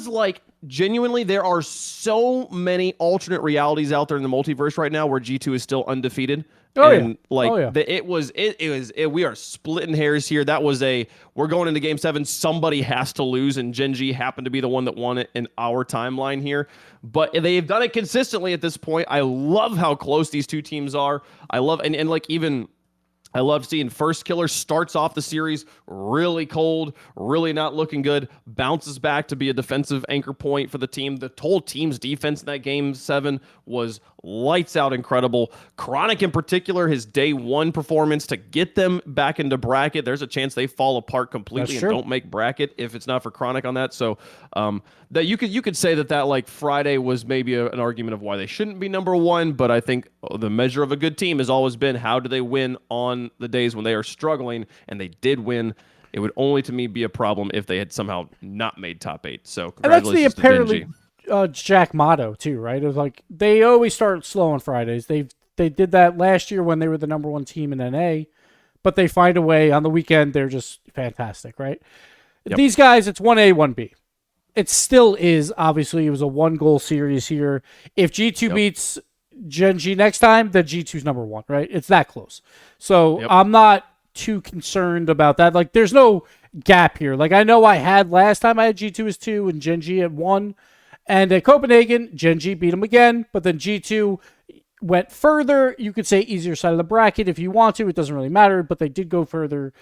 [SPEAKER 2] like genuinely there are so many alternate realities out there in the multiverse right now where G2 is still undefeated. We are splitting hairs here. That was we're going into game 7. Somebody has to lose, and Gen.G happened to be the one that won it in our timeline here. But they've done it consistently at this point. I love how close these 2 teams are. I love I love seeing First Killer starts off the series really cold, really not looking good, bounces back to be a defensive anchor point for the team. The whole team's defense in that game 7 was lights out incredible. Chronic in particular, his day 1 performance to get them back into bracket. There's a chance they fall apart completely and don't make bracket if it's not for Chronic on that. So that you could say that like Friday was maybe an argument of why they shouldn't be number 1, but I think the measure of a good team has always been how do they win on the days when they are struggling, and they did win. It would only to me be a problem if they had somehow not made top 8. So congratulations,
[SPEAKER 1] and that's the apparently Jack motto too, right? It was like they always start slow on Fridays. They did that last year when they were the number 1 team in NA, but they find a way on the weekend. They're just fantastic, right? Yep. These guys, it's 1A, 1B. It still is. Obviously, it was a 1-goal series here. If G2 beats Gen.G next time, then G2's number 1, right? It's that close. So I'm not too concerned about that. Like, there's no gap here. Like, I know I had last time I had G2 as 2 and Gen.G at 1. And at Copenhagen, Gen.G beat them again, but then G2 went further. You could say easier side of the bracket if you want to. It doesn't really matter, but they did go further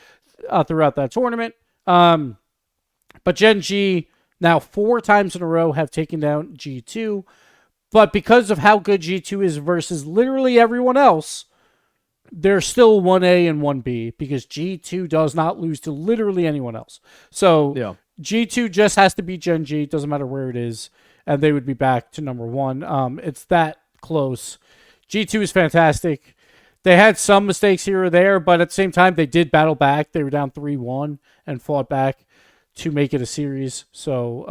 [SPEAKER 1] throughout that tournament. But Gen.G now 4 times in a row have taken down G2. But because of how good G2 is versus literally everyone else, they're still 1A and 1B because G2 does not lose to literally anyone else. So G2 just has to beat Gen.G. It doesn't matter where it is, and they would be back to number 1. It's that close. G2 is fantastic. They had some mistakes here or there, but at the same time, they did battle back. They were down 3-1 and fought back to make it a series. So,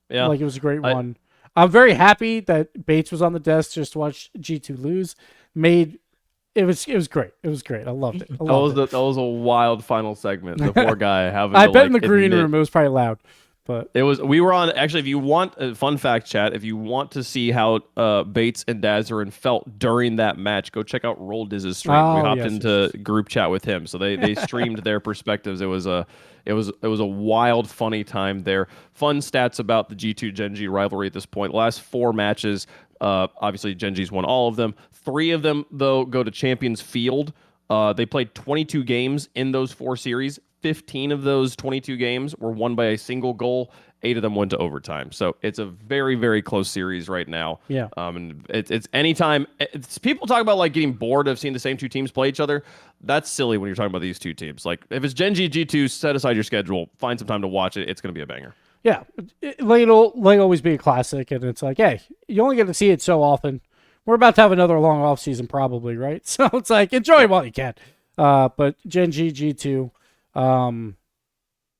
[SPEAKER 1] like it was a great one. I'm very happy that Bates was on the desk just to watch G2 lose. It was great. It was great. I loved it. That
[SPEAKER 2] was a wild final segment. The poor guy having.
[SPEAKER 1] I bet in the green room it was probably loud, but
[SPEAKER 2] it was. We were on. Actually, if you want a fun fact, chat, if you want to see how Bates and Dazarin felt during that match, go check out Roll Diz's stream. We hopped into group chat with him, so they streamed their perspectives. It was a wild, funny time there. Fun stats about the G2 Gen.G rivalry at this point. The last 4 matches, obviously Gen.G's won all of them. 3 of them, though, go to Champions Field. They played 22 games in those 4 series. 15 of those 22 games were won by a single goal, 8 of them went to overtime. So it's a very, very close series right now.
[SPEAKER 1] Yeah.
[SPEAKER 2] And it's anytime people talk about like getting bored of seeing the same two teams play each other. That's silly when you're talking about these two teams. Like if it's Gen.G G2, set aside your schedule, find some time to watch it. It's going to be a banger.
[SPEAKER 1] Yeah, it'll always be a classic, and it's like, hey, you only get to see it so often. We're about to have another long off season, probably, right? So it's like, enjoy it while you can. But Gen.G G2,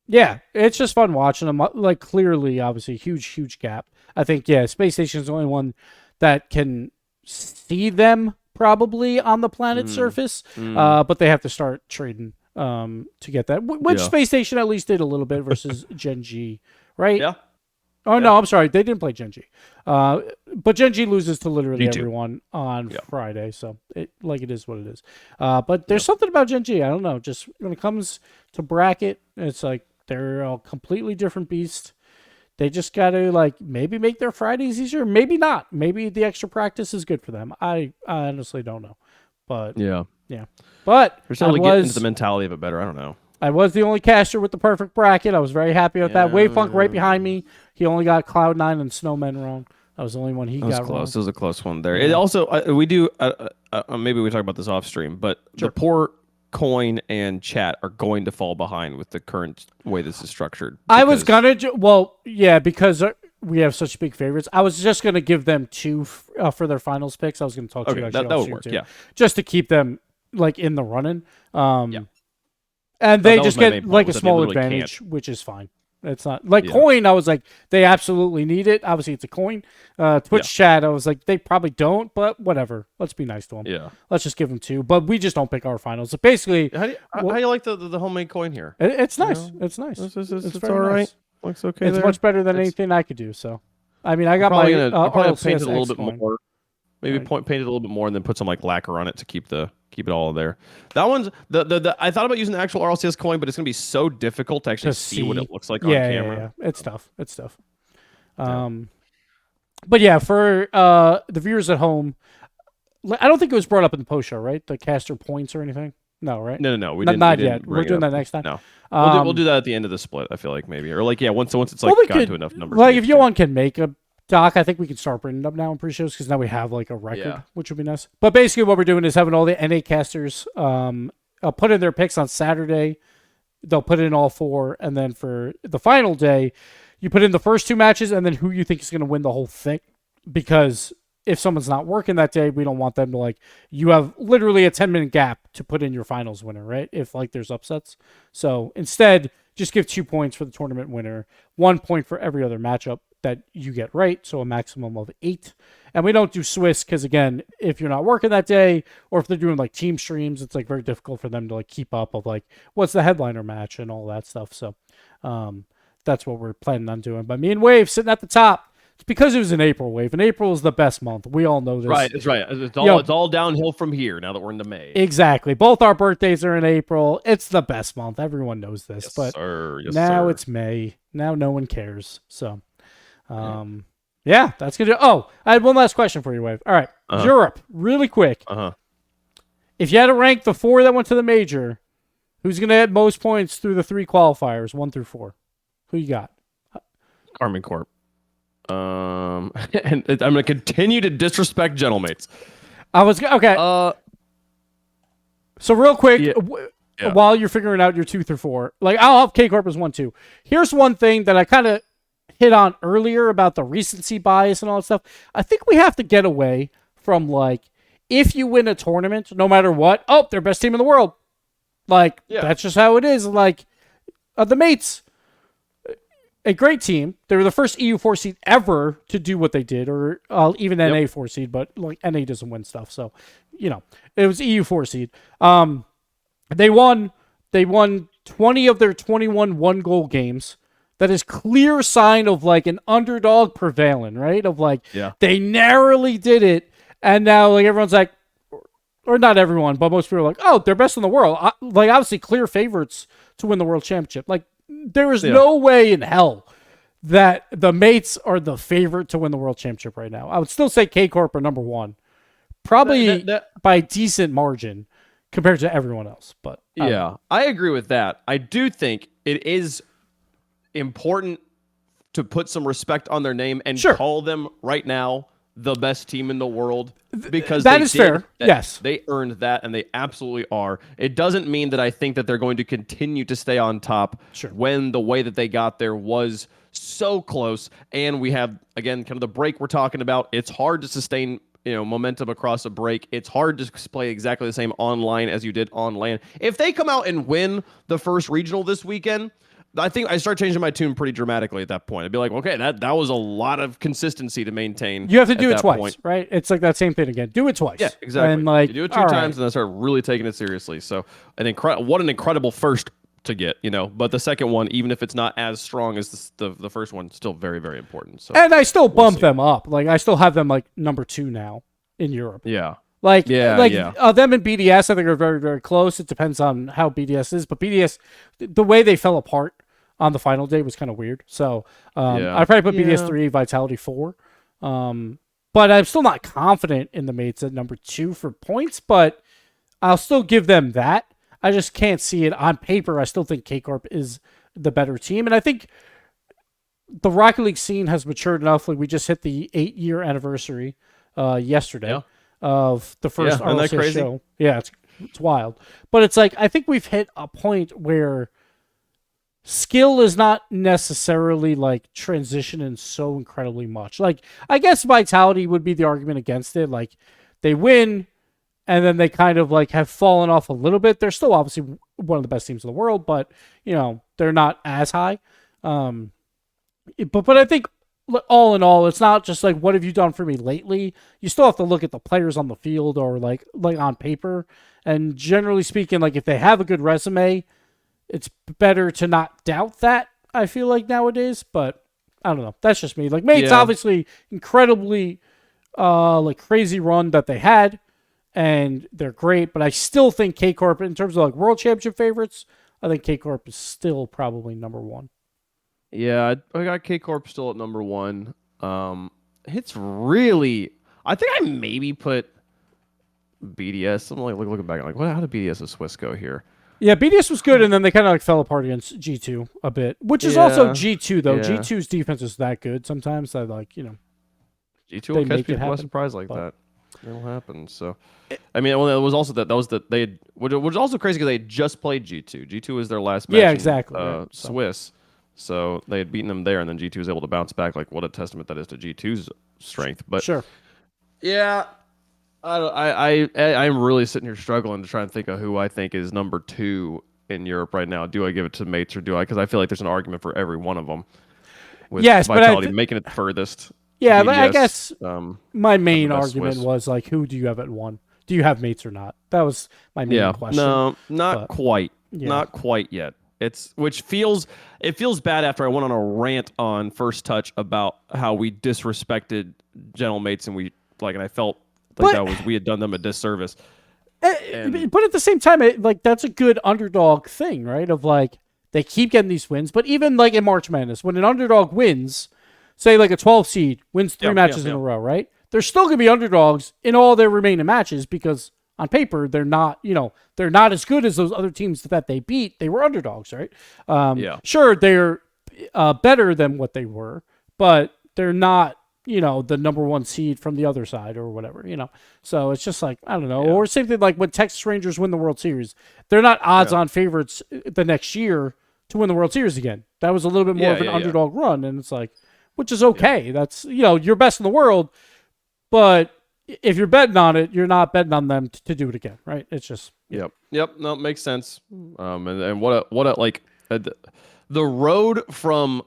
[SPEAKER 1] yeah, it's just fun watching them. Like clearly, obviously, huge gap. I think Space Station is the only one that can see them probably on the planet's surface, but they have to start trading to get that. Which Space Station at least did a little bit versus Gen.G. Right?
[SPEAKER 2] Yeah.
[SPEAKER 1] Oh, no, I'm sorry. They didn't play Gen.G. But Gen.G loses to literally
[SPEAKER 2] G2.
[SPEAKER 1] everyone on Friday, so it is what it is. But there's something about Gen.G. I don't know. Just when it comes to bracket, it's like they're a completely different beast. They just got to like maybe make their Fridays easier. Maybe not. Maybe the extra practice is good for them. I honestly don't know. But yeah. But
[SPEAKER 2] they're still getting into the mentality of it better. I don't know.
[SPEAKER 1] I was the only caster with the perfect bracket. I was very happy with that. Wavefunk right behind me. He only got Cloud9 and Snowmen wrong. That was the only one he got wrong.
[SPEAKER 2] It was a close one there. Yeah. It also, we do, maybe we talk about this off stream, but the poor coin and chat are going to fall behind with the current way this is structured.
[SPEAKER 1] I was going to, because we have such big favorites. I was just going to give them 2 for their finals picks. I was going to talk to you actually.
[SPEAKER 2] That would work,
[SPEAKER 1] just to keep them like in the running. And they just get like a small advantage, which is fine. It's not like coin. I was like, they absolutely need it. Obviously, it's a coin. Twitch chat, I was like, they probably don't, but whatever. Let's be nice to them.
[SPEAKER 2] Yeah.
[SPEAKER 1] Let's just give them 2. But we just don't pick our finals. So basically,
[SPEAKER 2] how do you like the homemade coin here?
[SPEAKER 1] It's nice. It's nice.
[SPEAKER 2] It's all right. Nice. Looks okay.
[SPEAKER 1] It's much better than anything I could do. So, I mean, I got my
[SPEAKER 2] probably paint it a little bit more. Maybe paint it a little bit more and then put some like lacquer on it to keep it all there. That one's the I thought about using the actual RLCS coin, but it's gonna be so difficult to actually see what it looks like on camera.
[SPEAKER 1] Yeah. It's tough. But yeah, for the viewers at home, I don't think it was brought up in the post show, right? The caster points or anything. No, right?
[SPEAKER 2] No. We
[SPEAKER 1] didn't. Not yet.
[SPEAKER 2] We're
[SPEAKER 1] doing that next time.
[SPEAKER 2] No, we'll do that at the end of the split. I feel like maybe, or like once it's like gotten to enough numbers.
[SPEAKER 1] Like if you want can make a doc, I think we can start bringing it up now in pre-shows because now we have like a record, which would be nice. But basically what we're doing is having all the NA casters put in their picks on Saturday. They'll put in all 4, and then for the final day, you put in the first 2 matches and then who you think is going to win the whole thing. Because if someone's not working that day, we don't want them to like, you have literally a 10-minute gap to put in your finals winner, right? If like there's upsets. So instead, just give 2 points for the tournament winner, 1 point for every other matchup that you get right, so a maximum of 8. And we don't do Swiss because, again, if you're not working that day or if they're doing like team streams, it's like very difficult for them to like keep up of like what's the headliner match and all that stuff. So that's what we're planning on doing. But me and Wave sitting at the top. It's because it was in April, Wave, and April is the best month. We all know this.
[SPEAKER 2] Right, it's right. It's all downhill from here now that we're into May.
[SPEAKER 1] Exactly. Both our birthdays are in April. It's the best month. Everyone knows this.
[SPEAKER 2] Yes,
[SPEAKER 1] but
[SPEAKER 2] sir. Yes,
[SPEAKER 1] now
[SPEAKER 2] sir.
[SPEAKER 1] it's May. Now no one cares. So, that's good. Oh, I had one last question for you, Wave. All right. Europe, really quick. If you had to rank the 4 that went to the major, who's going to get most points through the 3 qualifiers, 1 through 4? Who you got?
[SPEAKER 2] Karmine Corp. And I'm going to continue to disrespect Gentlemates.
[SPEAKER 1] Okay. So real quick, while you're figuring out your 2 through 4, like I'll have K Corp as 1, 2. Here's one thing that I kind of hit on earlier about the recency bias and all that stuff. I think we have to get away from like, if you win a tournament, no matter what, they're best team in the world. Like that's just how it is. Like the Mates. A great team. They were the first EU 4 seed ever to do what they did, or even NA 4 seed, but like NA doesn't win stuff. So, it was EU 4 seed. They won 20 of their 21 1-goal games. That is clear sign of like an underdog prevailing, right? Of like, they narrowly did it. And now like everyone's like, or not everyone, but most people are like, they're best in the world. Like obviously clear favorites to win the world championship. Like, there is no way in hell that the Mates are the favorite to win the world championship right now. I would still say K Corp are number 1, probably by a decent margin compared to everyone else. But
[SPEAKER 2] I agree with that. I do think it is important to put some respect on their name and
[SPEAKER 1] Sure.
[SPEAKER 2] call them right now the best team in the world, because
[SPEAKER 1] that is fair. Yes,
[SPEAKER 2] they earned that, and they absolutely are. It doesn't mean that I think that they're going to continue to stay on top when the way that they got there was so close. And we have, again, kind of the break we're talking about. It's hard to sustain momentum across a break. It's hard to play exactly the same online as you did on LAN. If they come out and win the first regional this weekend, I think I start changing my tune pretty dramatically at that point. I'd be like, okay, that was a lot of consistency to maintain.
[SPEAKER 1] You have to do it twice, right? It's like that same thing again. Do it twice.
[SPEAKER 2] Yeah, exactly.
[SPEAKER 1] And like,
[SPEAKER 2] you do it two times, and then start really taking it seriously. So, what an incredible first to get, But the second one, even if it's not as strong as the first one, still very, very important. So,
[SPEAKER 1] and I still bump them up. Like, I still have them like number 2 now in Europe.
[SPEAKER 2] Yeah.
[SPEAKER 1] Them and BDS, I think, are very, very close. It depends on how BDS is, but BDS, the way they fell apart on the final day was kind of weird. So I probably put BDS 3, Vitality 4. But I'm still not confident in the mates at number 2 for points, but I'll still give them that. I just can't see it on paper. I still think K-Corp is the better team. And I think the Rocket League scene has matured enough. Like, we just hit the 8-year anniversary yesterday of the first RLCS show. Yeah, it's wild. But it's like, I think we've hit a point where skill is not necessarily like transitioning so incredibly much. Like, I guess Vitality would be the argument against it. Like, they win and then they kind of like have fallen off a little bit. They're still obviously one of the best teams in the world, but they're not as high. But I think all in all, it's not just like, what have you done for me lately? You still have to look at the players on the field or like on paper. And generally speaking, like, if they have a good resume, it's better to not doubt that, I feel like, nowadays. But I don't know. That's just me. Like, mates, obviously incredibly like crazy run that they had, and they're great. But I still think K-Corp, in terms of like world championship favorites, I think K-Corp is still probably number 1.
[SPEAKER 2] Yeah, I got K-Corp still at number 1. It's really, I think I maybe put BDS. I'm like looking back, like, how did BDS and Swiss go here?
[SPEAKER 1] Yeah, BDS was good, and then they kind of like fell apart against G2 a bit, which is also G2 though. Yeah. G2's defense is that good sometimes that, like,
[SPEAKER 2] G2 will catch people by surprise like that. It'll happen. So, I mean, it was also that they had, which was also crazy because they had just played G2. G2 was their last match.
[SPEAKER 1] Yeah, exactly.
[SPEAKER 2] Swiss. So they had beaten them there, and then G2 was able to bounce back. Like, what a testament that is to G2's strength. But
[SPEAKER 1] sure.
[SPEAKER 2] Yeah. I'm really sitting here struggling to try and think of who I think is number 2 in Europe right now. Do I give it to mates or do I? Because I feel like there's an argument for every one of them. With Vitality making it furthest.
[SPEAKER 1] Yeah,
[SPEAKER 2] BDS,
[SPEAKER 1] but I guess my main argument was like, who do you have at 1? Do you have mates or not? That was my main question.
[SPEAKER 2] No, not quite. Yeah. Not quite yet. It feels bad after I went on a rant on First Touch about how we disrespected Gentle Mates, and I felt like we had done them a disservice.
[SPEAKER 1] But at the same time, that's a good underdog thing, right? Of like, they keep getting these wins, but even like in March Madness, when an underdog wins, say like a 12 seed wins 3 matches in a row, right? They're still going to be underdogs in all their remaining matches because on paper they're not as good as those other teams that they beat. They were underdogs, right? Sure, they're better than what they were, but they're not the number 1 seed from the other side or whatever, So it's just like, I don't know. Yeah. Or same thing like when Texas Rangers win the World Series. They're not odds-on favorites the next year to win the World Series again. That was a little bit more of an underdog run, and it's like, which is okay. Yeah. That's, you're best in the world, but if you're betting on it, you're not betting on them to do it again, right? It's just...
[SPEAKER 2] Yep. No, it makes sense. And what the road from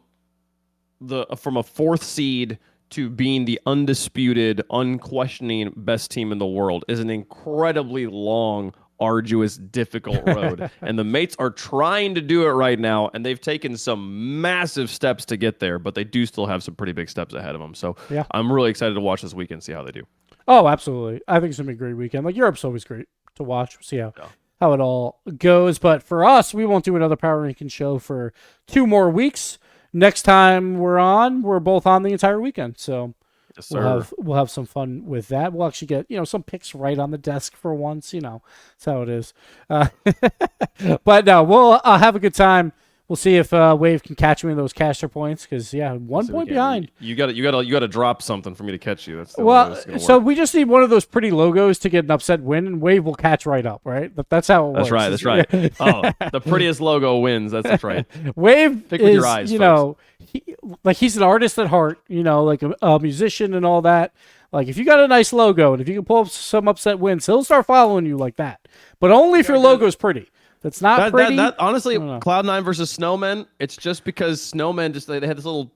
[SPEAKER 2] a 4th seed to being the undisputed, unquestioning best team in the world is an incredibly long, arduous, difficult road. And the mates are trying to do it right now, and they've taken some massive steps to get there, but they do still have some pretty big steps ahead of them. So I'm really excited to watch this weekend, see how they do.
[SPEAKER 1] Oh, absolutely. I think it's going to be a great weekend. Like, Europe's always great to watch, see how it all goes. But for us, we won't do another Power Ranking show for 2 more weeks. Next time we're both on the entire weekend, so yes, we'll have some fun with that. We'll actually get some picks right on the desk for once. That's how it is. But no, we'll have a good time. We'll see if Wave can catch me in those caster points because 1 point behind.
[SPEAKER 2] You got to drop something for me to catch you. That's the only way this is gonna
[SPEAKER 1] so
[SPEAKER 2] work.
[SPEAKER 1] we just need one of those pretty logos to get an upset win, and Wave will catch right up, right? That's how it works.
[SPEAKER 2] That's right. Oh, the prettiest logo wins. That's right.
[SPEAKER 1] Wave
[SPEAKER 2] Pick
[SPEAKER 1] is,
[SPEAKER 2] with your eyes,
[SPEAKER 1] he's an artist at heart, like a musician and all that. Like, if you got a nice logo and if you can pull up some upset wins, he'll start following you like that. But only if your logo's pretty. That's not pretty.
[SPEAKER 2] Honestly, Cloud9 versus Snowmen, it's just because Snowmen they had this little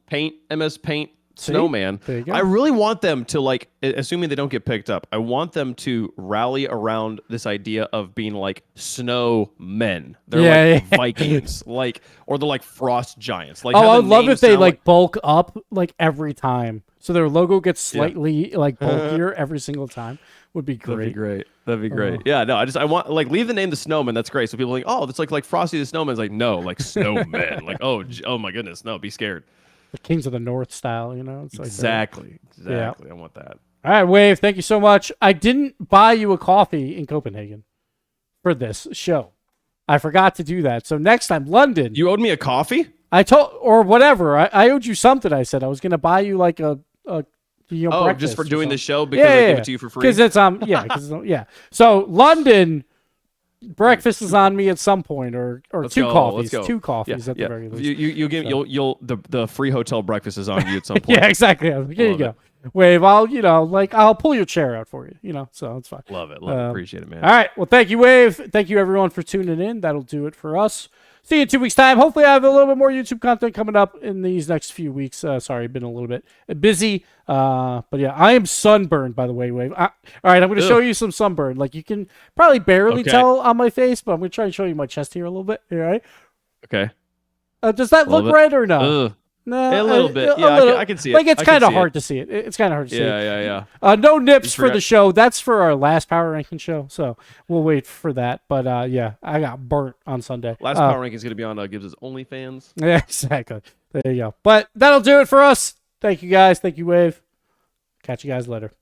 [SPEAKER 2] MS Paint snowman. I really want them to, like, assuming they don't get picked up, I want them to rally around this idea of being like snowmen. They're Vikings, or they're like frost giants. Like,
[SPEAKER 1] I would love if they like bulk up like every time, so their logo gets slightly like bulkier every single time. Would be great.
[SPEAKER 2] That'd be great. Yeah, no, I want leave the name the Snowman. That's great. So people are like, oh, that's like Frosty the Snowman. It's like, no, like snowmen. Like, oh my goodness, no, be scared.
[SPEAKER 1] The Kings of the North style, It's
[SPEAKER 2] exactly. I want that.
[SPEAKER 1] All right, Wave. Thank you so much. I didn't buy you a coffee in Copenhagen for this show. I forgot to do that. So next time, London.
[SPEAKER 2] You owed me a coffee?
[SPEAKER 1] Or whatever. I owed you something. I said I was going to buy you like a
[SPEAKER 2] just for doing the show because I gave it to you for free.
[SPEAKER 1] Because it's So London, breakfast is on me at some point, or two coffees. Two coffees at the very least.
[SPEAKER 2] The free hotel breakfast is on you at some point.
[SPEAKER 1] Yeah, exactly. Here you go. Wave. I'll pull your chair out for you. So it's fine.
[SPEAKER 2] Love it. Appreciate it, man.
[SPEAKER 1] All right. Well, thank you, Wave. Thank you, everyone, for tuning in. That'll do it for us. See you in 2 weeks' time. Hopefully, I have a little bit more YouTube content coming up in these next few weeks. Sorry, I've been a little bit busy. But yeah, I am sunburned, by the way, Wave. All right, I'm going to show you some sunburn. Like, you can probably barely tell on my face, but I'm going to try and show you my chest here a little bit. All right?
[SPEAKER 2] Okay.
[SPEAKER 1] Does that look red or no?
[SPEAKER 2] No, a little bit. Yeah, I can see it.
[SPEAKER 1] Like, it's kind of hard to see it. It's kind of hard to see it.
[SPEAKER 2] Yeah.
[SPEAKER 1] No nips for the show. That's for our last Power Ranking show, so we'll wait for that. But I got burnt on Sunday.
[SPEAKER 2] Last Power Ranking is going to be on Gibbs' OnlyFans.
[SPEAKER 1] Yeah, exactly. There you go. But that'll do it for us. Thank you, guys. Thank you, Wave. Catch you guys later.